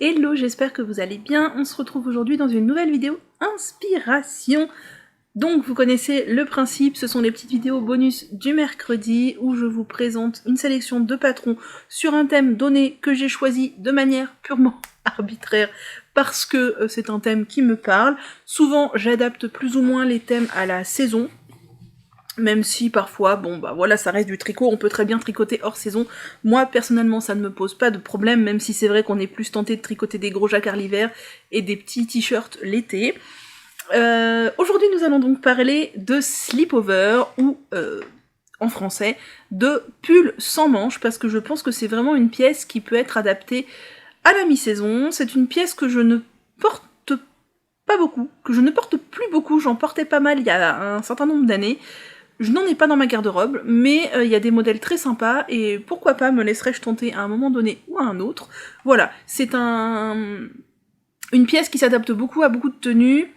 Hello, j'espère que vous allez bien. On se retrouve aujourd'hui dans une nouvelle vidéo inspiration. Donc vous connaissez le principe, ce sont les petites vidéos bonus du mercredi où je vous présente une sélection de patrons sur un thème donné que j'ai choisi de manière purement arbitraire parce que c'est un thème qui me parle. Souvent j'adapte plus ou moins les thèmes à la saison. Même si parfois, bon bah voilà, ça reste du tricot, on peut très bien tricoter hors saison. Moi, personnellement, ça ne me pose pas de problème, même si c'est vrai qu'on est plus tenté de tricoter des gros jacquards l'hiver et des petits t-shirts l'été. Aujourd'hui, nous allons donc parler de slipover, ou en français, de pull sans manches, parce que je pense que c'est vraiment une pièce qui peut être adaptée à la mi-saison. C'est une pièce que je ne porte pas beaucoup, que je ne porte plus beaucoup, j'en portais pas mal il y a un certain nombre d'années. Je n'en ai pas dans ma garde-robe, mais il y a des modèles très sympas, et pourquoi pas me laisserais-je tenter à un moment donné ou à un autre. Voilà, c'est une pièce qui s'adapte beaucoup à beaucoup de tenues,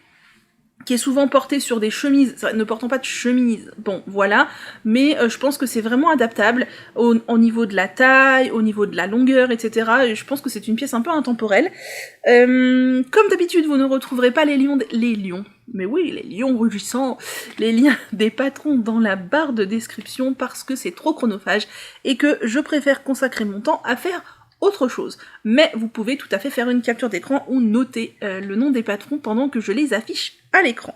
qui est souvent portée sur des chemises, ne portant pas de chemise, bon voilà, mais je pense que c'est vraiment adaptable au niveau de la taille, au niveau de la longueur, etc. Et je pense que c'est une pièce un peu intemporelle. Comme d'habitude, vous ne retrouverez pas les lions rugissants, les liens des patrons dans la barre de description parce que c'est trop chronophage et que je préfère consacrer mon temps à faire autre chose. Mais vous pouvez tout à fait faire une capture d'écran ou noter le nom des patrons pendant que je les affiche à l'écran.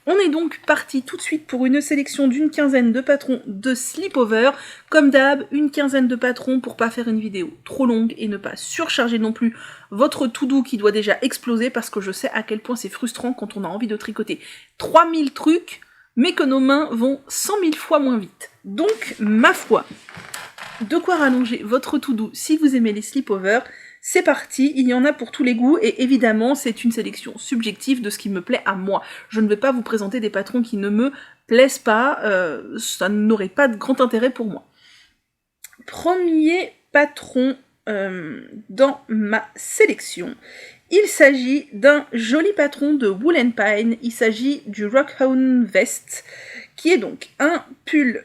On est donc parti tout de suite pour une sélection d'une quinzaine de patrons de slipover. Comme d'hab, une quinzaine de patrons pour pas faire une vidéo trop longue et ne pas surcharger non plus votre to-do qui doit déjà exploser parce que je sais à quel point c'est frustrant quand on a envie de tricoter 3000 trucs mais que nos mains vont 100 000 fois moins vite. Donc, ma foi, de quoi rallonger votre to-do si vous aimez les slipovers. C'est parti, il y en a pour tous les goûts, et évidemment, c'est une sélection subjective de ce qui me plaît à moi. Je ne vais pas vous présenter des patrons qui ne me plaisent pas, ça n'aurait pas de grand intérêt pour moi. Premier patron dans ma sélection, il s'agit d'un joli patron de Wool & Pine, il s'agit du Rockhound Vest, qui est donc un pull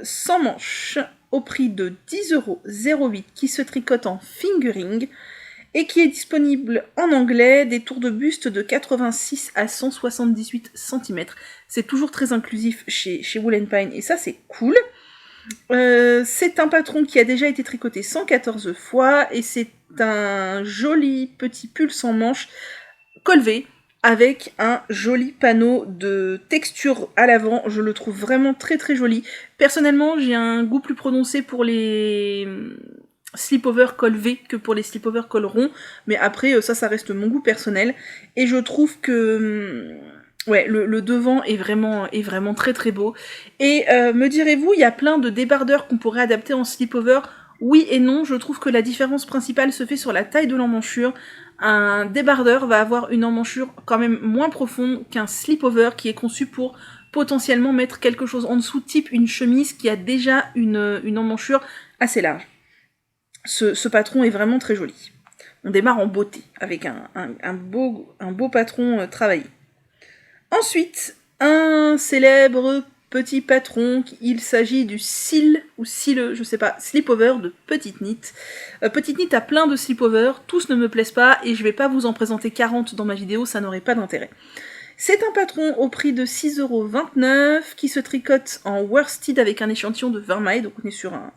sans manches, au prix de 10,08€ qui se tricote en fingering et qui est disponible en anglais, des tours de buste de 86 à 178 cm. C'est toujours très inclusif chez Wool & Pine et ça c'est cool. C'est un patron qui a déjà été tricoté 114 fois et c'est un joli petit pull sans manches col V avec un joli panneau de texture à l'avant. Je le trouve vraiment très très joli. Personnellement, j'ai un goût plus prononcé pour les slipover col V que pour les slipover col rond, mais après ça reste mon goût personnel. Et je trouve que ouais, le devant est vraiment très très beau. Et me direz-vous, il y a plein de débardeurs qu'on pourrait adapter en slipover. Oui et non, je trouve que la différence principale se fait sur la taille de l'emmanchure. Un débardeur va avoir une emmanchure quand même moins profonde qu'un slipover qui est conçu pour potentiellement mettre quelque chose en dessous, type une chemise qui a déjà une emmanchure assez large. Ce patron est vraiment très joli. On démarre en beauté, avec un beau patron travaillé. Ensuite, un célèbre petit patron, il s'agit du slipover de Petite Knit. Petite Knit a plein de slipovers, tous ne me plaisent pas, et je vais pas vous en présenter 40 dans ma vidéo, ça n'aurait pas d'intérêt. C'est un patron au prix de 6,29€ qui se tricote en worsted avec un échantillon de 20 mailles, donc on est sur un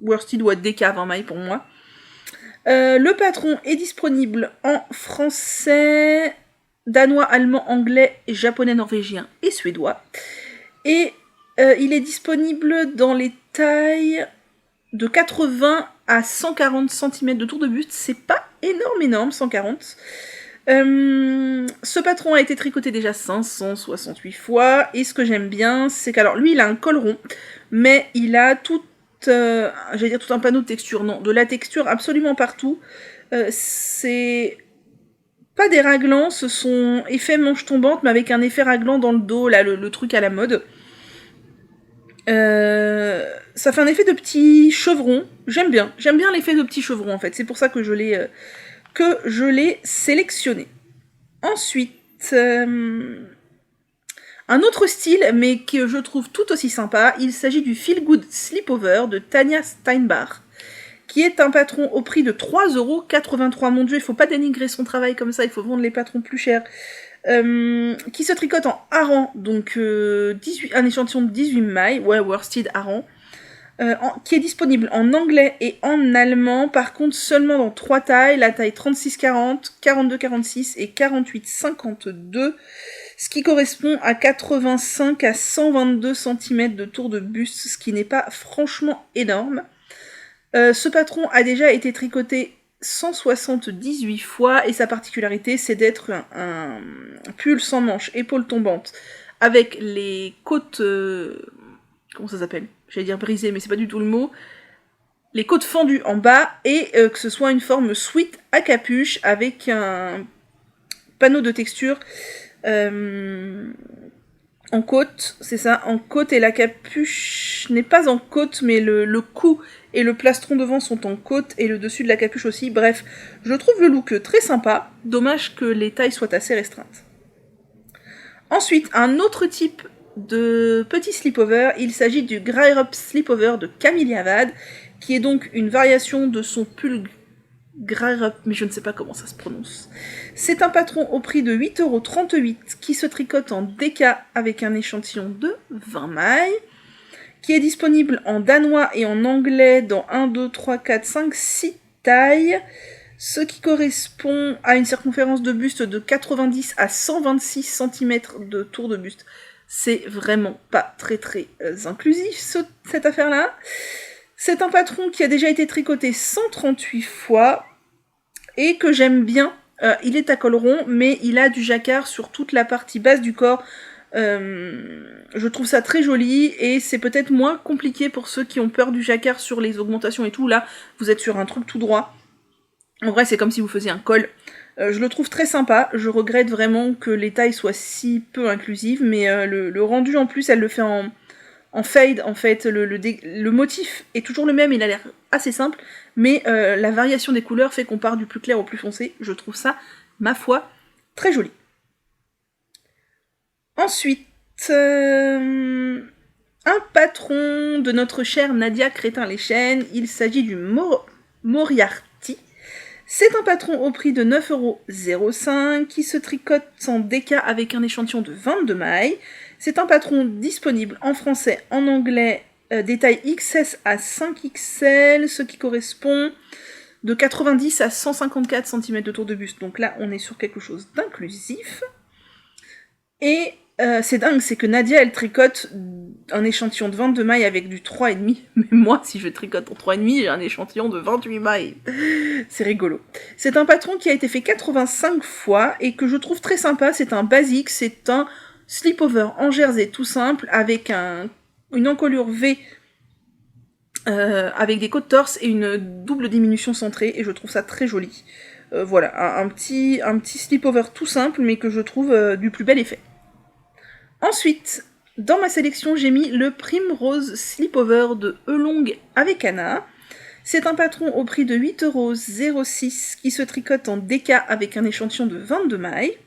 worsted ou un DK 20 mailles pour moi. Le patron est disponible en français, danois, allemand, anglais, japonais, norvégien et suédois. Et il est disponible dans les tailles de 80 à 140 cm de tour de buste. C'est pas énorme, 140. Ce patron a été tricoté déjà 568 fois. Et ce que j'aime bien, c'est qu'alors lui, il a un col rond, mais il a tout un panneau de texture. Non, de la texture absolument partout. C'est pas des raglants, ce sont effets manche tombante, mais avec un effet raglant dans le dos, là, le truc à la mode. Ça fait un effet de petit chevron. J'aime bien l'effet de petit chevron en fait. C'est pour ça que je l'ai sélectionné. Ensuite, un autre style, mais que je trouve tout aussi sympa. Il s'agit du Feel Good Slipover de Tanya Steinbach, qui est un patron au prix de 3,83 €. Mon Dieu, il faut pas dénigrer son travail comme ça, il faut vendre les patrons plus chers. Qui se tricote en hareng, donc un échantillon de 18 mailles, ouais, worsted hareng, qui est disponible en anglais et en allemand, par contre seulement dans 3 tailles, la taille 36-40, 42-46 et 48-52, ce qui correspond à 85 à 122 cm de tour de buste, ce qui n'est pas franchement énorme. Ce patron a déjà été tricoté 178 fois, et sa particularité, c'est d'être un pull sans manches, épaules tombantes, avec les côtes... comment ça s'appelle ? J'allais dire brisées, mais c'est pas du tout le mot. Les côtes fendues en bas, et que ce soit une forme sweat à capuche, avec un panneau de texture en côte, c'est ça, en côte, et la capuche n'est pas en côte, mais le cou et le plastron devant sont en côte, et le dessus de la capuche aussi. Bref, je trouve le look très sympa, dommage que les tailles soient assez restreintes. Ensuite, un autre type de petit slipover, il s'agit du Grey-Up Slipover de Camille Avad, qui est donc une variation de son pull Grey-Up, mais je ne sais pas comment ça se prononce. C'est un patron au prix de 8,38 € qui se tricote en DK avec un échantillon de 20 mailles, qui est disponible en danois et en anglais dans 1, 2, 3, 4, 5, 6 tailles, ce qui correspond à une circonférence de buste de 90 à 126 cm de tour de buste. C'est vraiment pas très inclusif cette affaire-là. C'est un patron qui a déjà été tricoté 138 fois et que j'aime bien. Il est à col rond, mais il a du jacquard sur toute la partie basse du corps. Je trouve ça très joli, et c'est peut-être moins compliqué pour ceux qui ont peur du jacquard sur les augmentations et tout. Là, vous êtes sur un truc tout droit. En vrai, c'est comme si vous faisiez un col. Je le trouve très sympa. Je regrette vraiment que les tailles soient si peu inclusives, mais le rendu en plus, elle le fait en fade, en fait. Le motif est toujours le même, il a l'air assez simple, mais la variation des couleurs fait qu'on part du plus clair au plus foncé. Je trouve ça, ma foi, très joli. Ensuite, un patron de notre chère Nadia Crétin-les-Chênes, il s'agit du Moriarty. C'est un patron au prix de 9,05 € qui se tricote en DK avec un échantillon de 22 mailles. C'est un patron disponible en français, en anglais, des tailles XS à 5XL, ce qui correspond de 90 à 154 cm de tour de buste. Donc là, on est sur quelque chose d'inclusif. Et c'est dingue, c'est que Nadia, elle tricote un échantillon de 22 mailles avec du 3,5. Mais moi, si je tricote en 3,5, j'ai un échantillon de 28 mailles. C'est rigolo. C'est un patron qui a été fait 85 fois et que je trouve très sympa. C'est un basique, c'est un slipover en jersey tout simple avec une encolure V avec des côtes torse et une double diminution centrée, et je trouve ça très joli. Voilà, un petit slipover tout simple, mais que je trouve du plus bel effet. Ensuite, dans ma sélection, j'ai mis le Primrose Slipover de Elong avec Anna. C'est un patron au prix de 8,06 € qui se tricote en DK avec un échantillon de 22 mailles.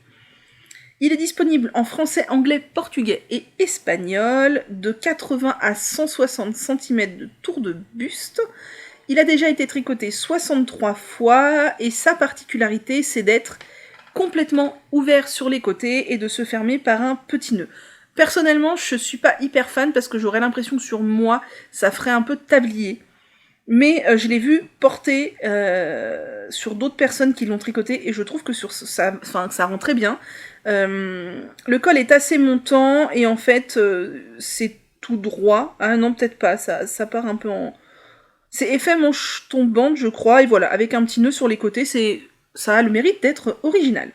Il est disponible en français, anglais, portugais et espagnol, de 80 à 160 cm de tour de buste. Il a déjà été tricoté 63 fois, et sa particularité, c'est d'être complètement ouvert sur les côtés et de se fermer par un petit nœud. Personnellement, je suis pas hyper fan parce que j'aurais l'impression que sur moi, ça ferait un peu de tablier. Mais je l'ai vu porter sur d'autres personnes qui l'ont tricoté, et je trouve que ça rend très bien. Le col est assez montant, et en fait, c'est tout droit. Ah non, peut-être pas, ça part un peu en... C'est effet manche tombante, je crois, et voilà, avec un petit nœud sur les côtés, ça a le mérite d'être original.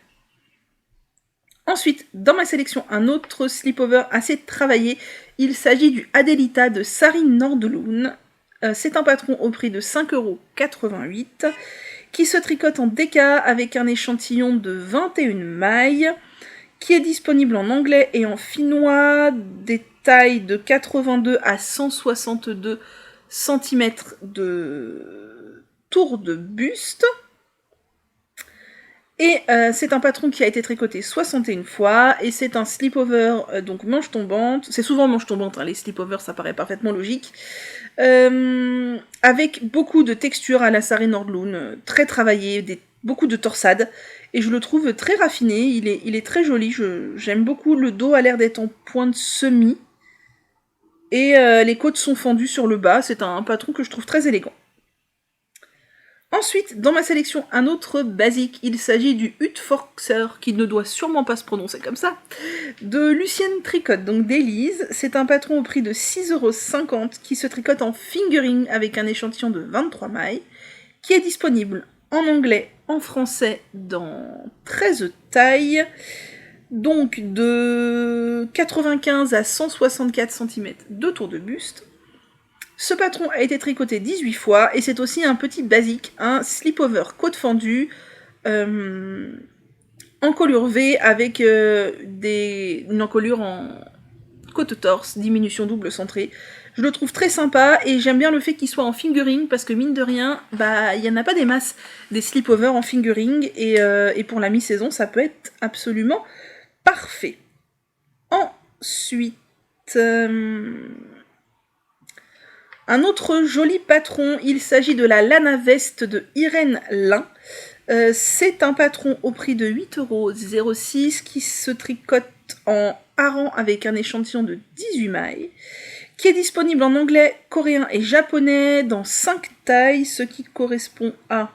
Ensuite, dans ma sélection, un autre slipover assez travaillé. Il s'agit du Adelita de Sarine Nordloon. C'est un patron au prix de 5,88 € qui se tricote en DK avec un échantillon de 21 mailles, qui est disponible en anglais et en finnois, des tailles de 82 à 162 cm de tour de buste. Et c'est un patron qui a été tricoté 61 fois, et c'est un slipover, donc manche tombante, c'est souvent manche tombante, hein, les slipovers, ça paraît parfaitement logique, avec beaucoup de textures à la Sari Nordlund, très travaillé, beaucoup de torsades, et je le trouve très raffiné, il est très joli, j'aime beaucoup, le dos a l'air d'être en pointe semi, et les côtes sont fendues sur le bas, c'est un patron que je trouve très élégant. Ensuite, dans ma sélection, un autre basique, il s'agit du Hutforxer, qui ne doit sûrement pas se prononcer comme ça, de Lucienne Tricotte, donc d'Élise. C'est un patron au prix de 6,50€ qui se tricote en fingering avec un échantillon de 23 mailles, qui est disponible en anglais, en français, dans 13 tailles, donc de 95 à 164 cm de tour de buste. Ce patron a été tricoté 18 fois, et c'est aussi un petit basique, un slipover côte fendue, encolure V avec une encolure en côte-torse, diminution double centrée. Je le trouve très sympa, et j'aime bien le fait qu'il soit en fingering, parce que mine de rien, il n'y en a pas des masses des slipovers en fingering, et pour la mi-saison, ça peut être absolument parfait. Ensuite... un autre joli patron, il s'agit de la Lana Veste de Irène Lin. C'est un patron au prix de 8,06€ qui se tricote en hareng avec un échantillon de 18 mailles, qui est disponible en anglais, coréen et japonais dans 5 tailles, ce qui correspond à...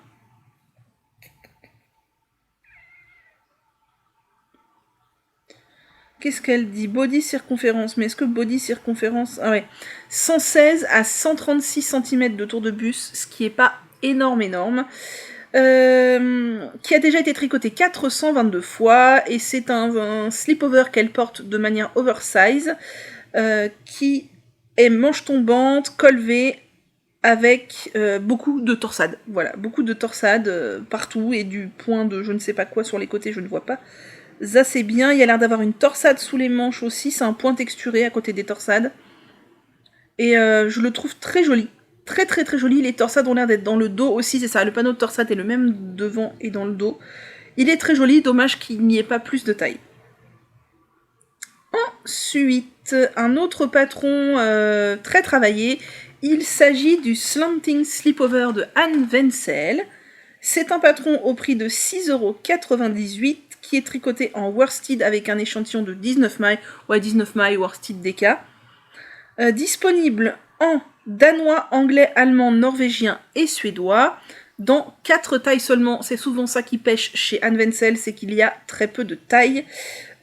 Qu'est-ce qu'elle dit? Body circonférence. Mais est-ce que body circonférence... Ah ouais. 116 à 136 cm de tour de buste, ce qui est pas énorme. Qui a déjà été tricoté 422 fois, et c'est un slipover qu'elle porte de manière oversize, qui est manche tombante, col V, avec beaucoup de torsades. Voilà, beaucoup de torsades partout, et du point de je ne sais pas quoi sur les côtés, je ne vois pas. Ça c'est bien, il y a l'air d'avoir une torsade sous les manches aussi, c'est un point texturé à côté des torsades. Et je le trouve très joli. Très très très joli, les torsades ont l'air d'être dans le dos aussi, c'est ça, le panneau de torsade est le même devant et dans le dos. Il est très joli, dommage qu'il n'y ait pas plus de taille. Ensuite, un autre patron très travaillé, il s'agit du Slanting Slipover de Anne Wenzel. C'est un patron au prix de 6,98€, qui est tricoté en worsted avec un échantillon de 19 mailles, ouais 19 mailles worsted DK, disponible en danois, anglais, allemand, norvégien et suédois, dans 4 tailles seulement. C'est souvent ça qui pêche chez Anne Wenzel, c'est qu'il y a très peu de tailles,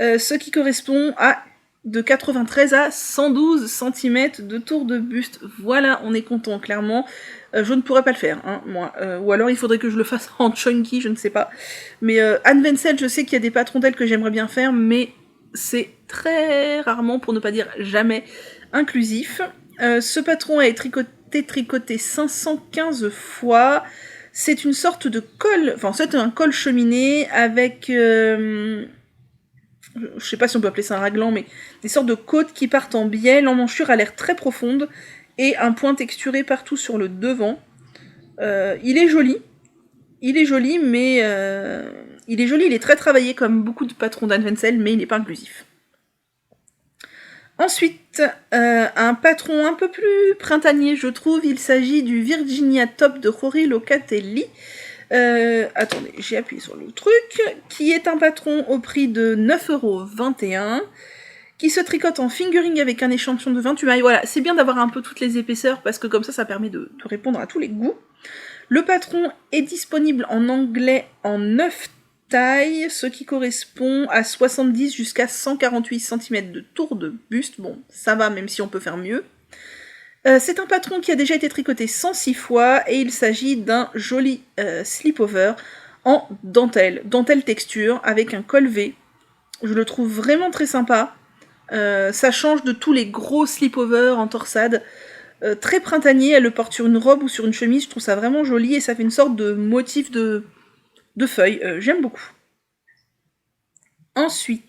ce qui correspond à de 93 à 112 cm de tour de buste. Voilà, on est content, clairement. Je ne pourrais pas le faire, hein, moi. Ou alors il faudrait que je le fasse en chunky, je ne sais pas. Mais Anne Wenzel, je sais qu'il y a des patrons d'elle que j'aimerais bien faire, mais c'est très rarement, pour ne pas dire jamais, inclusif. Ce patron a été tricoté 515 fois. C'est une sorte de colle, enfin c'est un col cheminé avec... je sais pas si on peut appeler ça un raglan, mais des sortes de côtes qui partent en biais, l'emmanchure a l'air très profonde, et un point texturé partout sur le devant. Il est joli, mais il est très travaillé comme beaucoup de patrons d'Anne Wenzel, mais il n'est pas inclusif. Ensuite, un patron un peu plus printanier, je trouve, il s'agit du Virginia Top de Rory Locatelli. Attendez, j'ai appuyé sur le truc, qui est un patron au prix de 9,21€, qui se tricote en fingering avec un échantillon de 28 mailles. Voilà, c'est bien d'avoir un peu toutes les épaisseurs, parce que comme ça permet de répondre à tous les goûts. Le patron est disponible en anglais en 9 tailles, ce qui correspond à 70 jusqu'à 148 cm de tour de buste. Bon, ça va, même si on peut faire mieux. C'est un patron qui a déjà été tricoté 106 fois, et il s'agit d'un joli slipover en dentelle texture, avec un col V. Je le trouve vraiment très sympa. Ça change de tous les gros slipovers en torsade. Très printanier, elle le porte sur une robe ou sur une chemise, je trouve ça vraiment joli, et ça fait une sorte de motif de feuilles, j'aime beaucoup. Ensuite,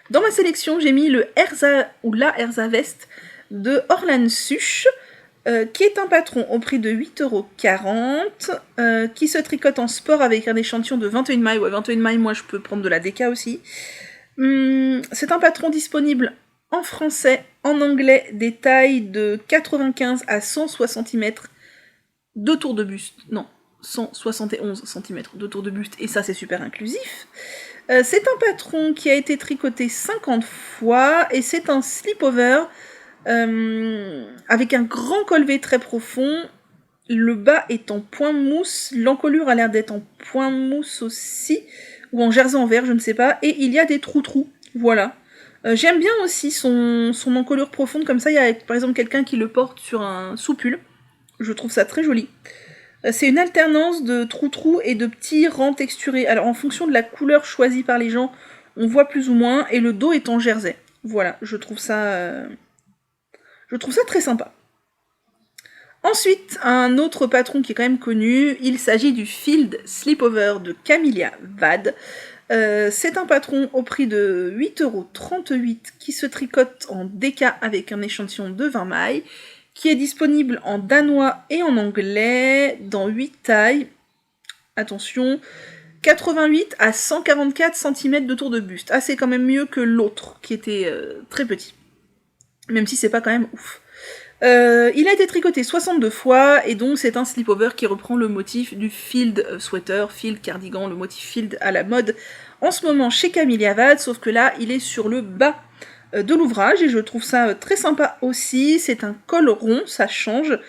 dans ma sélection, j'ai mis le Erza ou la Erza Veste de Orlan Such. qui est un patron au prix de 8,40 €, qui se tricote en sport avec un échantillon de 21 mailles. Ouais, 21 mailles, moi je peux prendre de la DK aussi. C'est un patron disponible en français, en anglais, des tailles de 95 à 100 cm de tour de buste. Non, 171 cm de tour de buste, et ça c'est super inclusif. C'est un patron qui a été tricoté 50 fois, et c'est un slip-over avec un grand collet très profond. Le bas est en point mousse, l'encolure a l'air d'être en point mousse aussi, ou en jersey en vert, je ne sais pas, et il y a des trous-trous, voilà. J'aime bien aussi son encolure profonde, comme ça il y a par exemple quelqu'un qui le porte sur un sous-pull, je trouve ça très joli. C'est une alternance de trous-trous et de petits rangs texturés, alors en fonction de la couleur choisie par les gens, on voit plus ou moins, et le dos est en jersey. Voilà, je trouve ça très sympa. Ensuite, un autre patron qui est quand même connu, il s'agit du Field Slipover de Camellia Vad. C'est un patron au prix de 8,38 € qui se tricote en DK avec un échantillon de 20 mailles, qui est disponible en danois et en anglais dans 8 tailles. Attention, 88 à 144 cm de tour de buste. Ah, c'est quand même mieux que l'autre qui était très petit. Même si c'est pas quand même ouf. Il a été tricoté 62 fois, et donc c'est un slipover qui reprend le motif du field sweater, field cardigan, le motif field à la mode en ce moment chez Camellia Vad, sauf que là il est sur le bas de l'ouvrage, et je trouve ça très sympa aussi. C'est un col rond, ça change,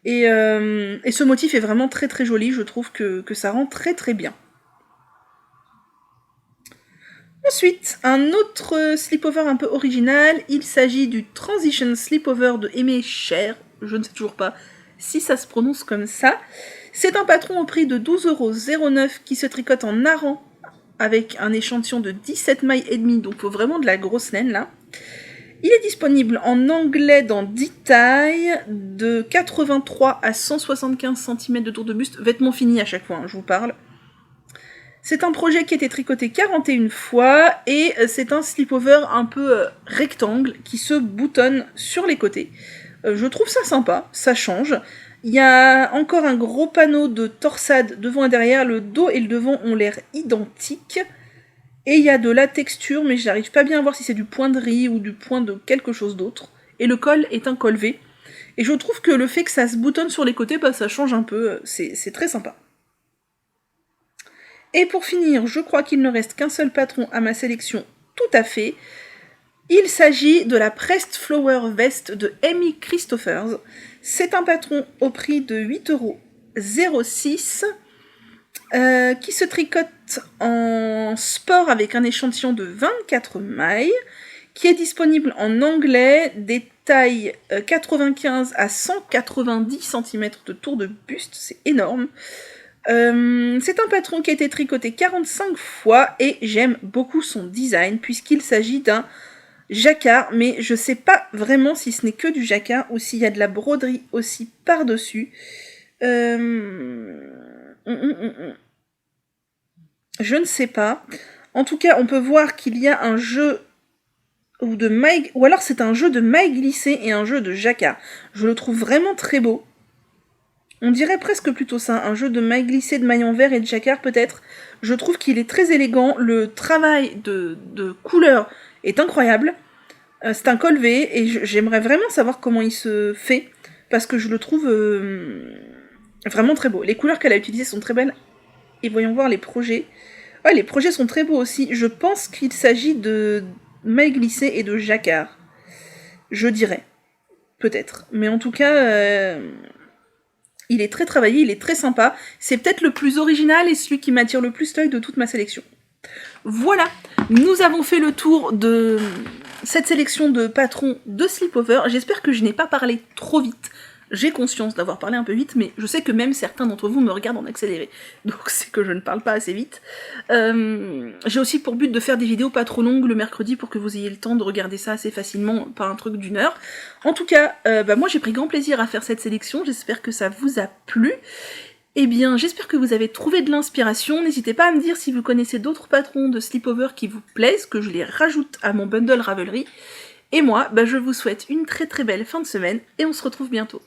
et ce motif est vraiment très très joli, je trouve que ça rend très très bien. Ensuite, un autre slipover un peu original, il s'agit du Transition Slipover de Aimé Cher, je ne sais toujours pas si ça se prononce comme ça. C'est un patron au prix de 12,09 € qui se tricote en aran avec un échantillon de 17 mailles et demie, donc faut vraiment de la grosse laine là. Il est disponible en anglais dans 10 tailles, de 83 à 175 cm de tour de buste, vêtements finis à chaque fois, hein, je vous parle. C'est un projet qui a été tricoté 41 fois, et c'est un slipover un peu rectangle qui se boutonne sur les côtés. Je trouve ça sympa, ça change. Il y a encore un gros panneau de torsade devant et derrière, le dos et le devant ont l'air identiques. Et il y a de la texture, mais j'arrive pas bien à voir si c'est du point de riz ou du point de quelque chose d'autre. Et le col est un col V. Et je trouve que le fait que ça se boutonne sur les côtés, bah, ça change un peu, c'est très sympa. Et pour finir, je crois qu'il ne reste qu'un seul patron à ma sélection, tout à fait. Il s'agit de la Pressed Flower Vest de Amy Christophers. C'est un patron au prix de 8,06 €, qui se tricote en sport avec un échantillon de 24 mailles, qui est disponible en anglais, des tailles 95 à 190 cm de tour de buste, c'est énorme. C'est un patron qui a été tricoté 45 fois, et j'aime beaucoup son design puisqu'il s'agit d'un jacquard, mais je sais pas vraiment si ce n'est que du jacquard ou s'il y a de la broderie aussi par-dessus. Je ne sais pas. En tout cas, on peut voir qu'il y a un jeu de mailles, ou alors c'est un jeu de mailles glissées et un jeu de jacquard. Je le trouve vraiment très beau. On dirait presque plutôt ça, un jeu de mailles glissées, de mailles en verre et de jacquard peut-être. Je trouve qu'il est très élégant, le travail de couleur est incroyable. C'est un col V, et j'aimerais vraiment savoir comment il se fait, parce que je le trouve vraiment très beau. Les couleurs qu'elle a utilisées sont très belles, et voyons voir les projets. Ouais, les projets sont très beaux aussi. Je pense qu'il s'agit de mailles glissées et de jacquard. Je dirais. Peut-être. Mais en tout cas... il est très travaillé, il est très sympa. C'est peut-être le plus original et celui qui m'attire le plus l'œil de toute ma sélection. Voilà, nous avons fait le tour de cette sélection de patrons de slipover. J'espère que je n'ai pas parlé trop vite. J'ai conscience d'avoir parlé un peu vite, mais je sais que même certains d'entre vous me regardent en accéléré. Donc c'est que je ne parle pas assez vite. J'ai aussi pour but de faire des vidéos pas trop longues le mercredi pour que vous ayez le temps de regarder ça assez facilement, pas un truc d'1 heure. En tout cas, moi j'ai pris grand plaisir à faire cette sélection, j'espère que ça vous a plu. Eh bien, j'espère que vous avez trouvé de l'inspiration. N'hésitez pas à me dire si vous connaissez d'autres patrons de slipover qui vous plaisent, que je les rajoute à mon bundle Ravelry. Et moi, je vous souhaite une très très belle fin de semaine, et on se retrouve bientôt.